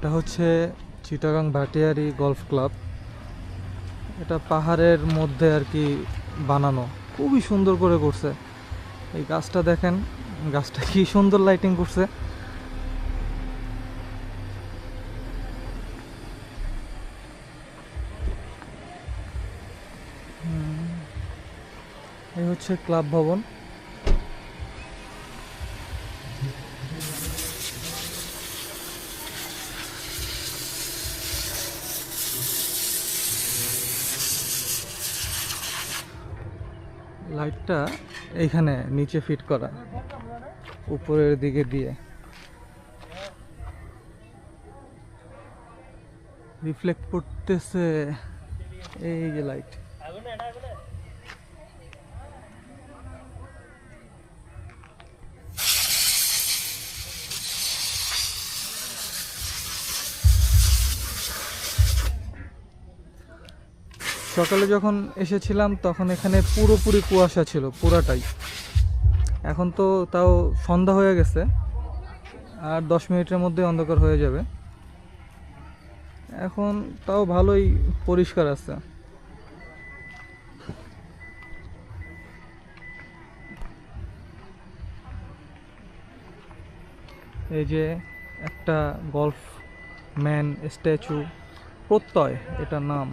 এটা হচ্ছে Chittagong Bhatiary golf club. এটা পাহাড়ের মধ্যে আর কি বানানো, খুবই সুন্দর করে করছে। এই গাছটা দেখেন, গাছটা কি সুন্দর লাইটিং করছে। এই হচ্ছে ক্লাব ভবন। লাইটটা এইখানে নিচে ফিট করা, উপরের দিকে দিয়ে রিফ্লেক্ট করতেছে। এই যে লাইট, সকালে যখন এসেছিলাম তখন এখানে পুরোপুরি কুয়াশা ছিল, পুরাটাই। এখন তো তাও সন্ধ্যা হয়ে গেছে, আর 10 মিনিটের মধ্যে অন্ধকার হয়ে যাবে। এখন তাও ভালোই পরিষ্কার আছে। এই যে একটা গলফ ম্যান স্ট্যাচু, প্রত্যয় এটার নাম।